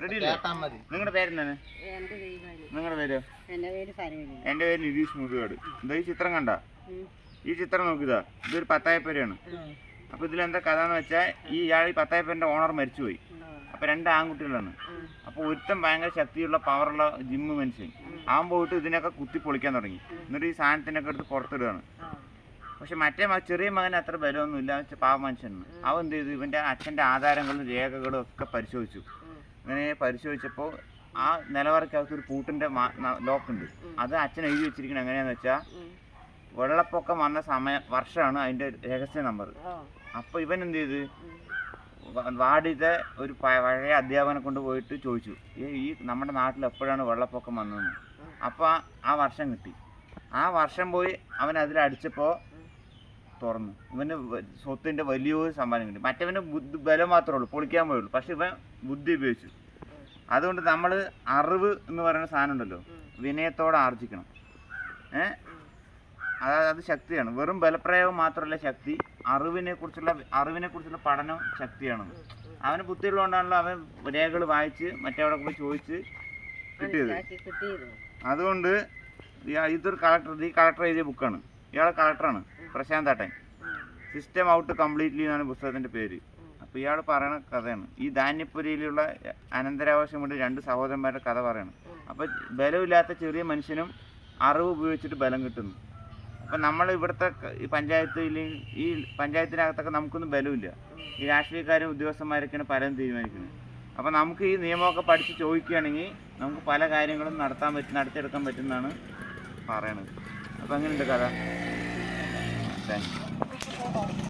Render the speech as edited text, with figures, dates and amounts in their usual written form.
നിങ്ങളുടെ പേരെന്താണ്? നിങ്ങളുടെ പേര്? എൻ്റെ പേര് നിതീഷ് മുതുകാട്. എന്താ ഈ ചിത്രം കണ്ട? ഈ ചിത്രം നോക്കിയതാ, ഇതൊരു പത്തായപ്പേരാണ്. അപ്പോൾ ഇതിലെന്താ കഥ എന്ന് വെച്ചാൽ ഇയാൾ ഈ പത്തായപ്പേരിൻ്റെ ഓണർ മരിച്ചുപോയി. അപ്പോൾ 2 ആൺകുട്ടികളാണ്. അപ്പോൾ ഒരുത്തൻ ഭയങ്കര ശക്തിയുള്ള പവറുള്ള ജിമ്മ് മനുഷ്യൻ. അവൻ പോയിട്ട് ഇതിനൊക്കെ കുത്തി പൊളിക്കാൻ തുടങ്ങി. എന്നിട്ട് ഈ സാധനത്തിനൊക്കെ എടുത്ത് പുറത്തിടുകയാണ്. പക്ഷെ മറ്റേ ചെറിയ മകൻ അത്ര ബലമൊന്നുമില്ല, പാവ മനുഷ്യനാണ്. അവൻ എന്ത് ചെയ്തു, ഇവൻ്റെ അച്ഛൻ്റെ ആധാരങ്ങളും രേഖകളും ഒക്കെ പരിശോധിച്ചു. അങ്ങനെ പരിശോധിച്ചപ്പോൾ ആ നിലവറയ്ക്കകത്ത് ഒരു പൂട്ടിൻ്റെ ലോക്കുണ്ട്. അത് അച്ഛൻ എഴുതി വെച്ചിരിക്കുന്നത് എങ്ങനെയാണെന്ന് വെച്ചാൽ വെള്ളപ്പൊക്കം വന്ന വർഷമാണ് അതിൻ്റെ രഹസ്യ നമ്പർ. അപ്പോൾ ഇവൻ എന്ത് ചെയ്ത് വാർഡിലത്തെ ഒരു പഴയ അധ്യാപകനെ കൊണ്ട് പോയിട്ട് ചോദിച്ചു, ഈ നമ്മുടെ നാട്ടിൽ എപ്പോഴാണ് വെള്ളപ്പൊക്കം വന്നതെന്ന്. അപ്പോൾ ആ വർഷം കിട്ടി. ആ വർഷം പോയി അവൻ അതിലടിച്ചപ്പോൾ തുറന്നു. ഇവന് സ്വത്തിൻ്റെ വലിയൊരു സമ്പാദ്യം കിട്ടി. മറ്റവന് ബലം മാത്രമേ ഉള്ളൂ, പൊളിക്കാൻ പോയുള്ളൂ. പക്ഷെ ഇവൻ ബുദ്ധി ഉപയോഗിച്ചു. അതുകൊണ്ട് നമ്മൾ അറിവ് എന്ന് പറയുന്ന സാധനം ഉണ്ടല്ലോ, വിനയത്തോടെ ആർജിക്കണം. അത് ശക്തിയാണ്. വെറും ബലപ്രയോഗം മാത്രമല്ല ശക്തി, അറിവിനെ കുറിച്ചുള്ള പഠനം ശക്തിയാണ്. അവന് ബുദ്ധിയുള്ളതുകൊണ്ടാണല്ലോ അവൻ രേഖകൾ വായിച്ച് മറ്റവിടെ പോയി ചോദിച്ച് കിട്ടിയത്. അതുകൊണ്ട് ഇതൊരു ഈ കളക്ടർ എഴുതിയ ബുക്കാണ്. ഇയാളെ കളക്ടറാണ് പ്രശാന്ത്. സിസ്റ്റം ഔട്ട് കംപ്ലീറ്റ്ലി എന്നാണ് പുസ്തകത്തിൻ്റെ പേര്. അപ്പോൾ ഇയാൾ പറയുന്ന കഥയാണ്. ഈ ധാന്യപ്പുരയിലുള്ള അനന്തരാവകാശം കൊണ്ട് 2 സഹോദരന്മാരുടെ കഥ പറയണം. അപ്പോൾ ബലമില്ലാത്ത ചെറിയ മനുഷ്യനും അറിവ് ഉപയോഗിച്ചിട്ട് ബലം കിട്ടുന്നു. അപ്പം നമ്മൾ ഇവിടുത്തെ ഈ പഞ്ചായത്തിനകത്തൊക്കെ നമുക്കൊന്നും ബലമില്ല. ഈ രാഷ്ട്രീയക്കാരും ഉദ്യോഗസ്ഥന്മാരൊക്കെയാണ് പലതും തീരുമാനിക്കുന്നത്. അപ്പം നമുക്ക് ഈ നിയമമൊക്കെ പഠിച്ച് ചോദിക്കുകയാണെങ്കിൽ നമുക്ക് പല കാര്യങ്ങളും നടത്തിയെടുക്കാൻ പറ്റുമെന്നാണ് പറയണത്. അപ്പോൾ അങ്ങനെയുണ്ട് കഥ. Thank you.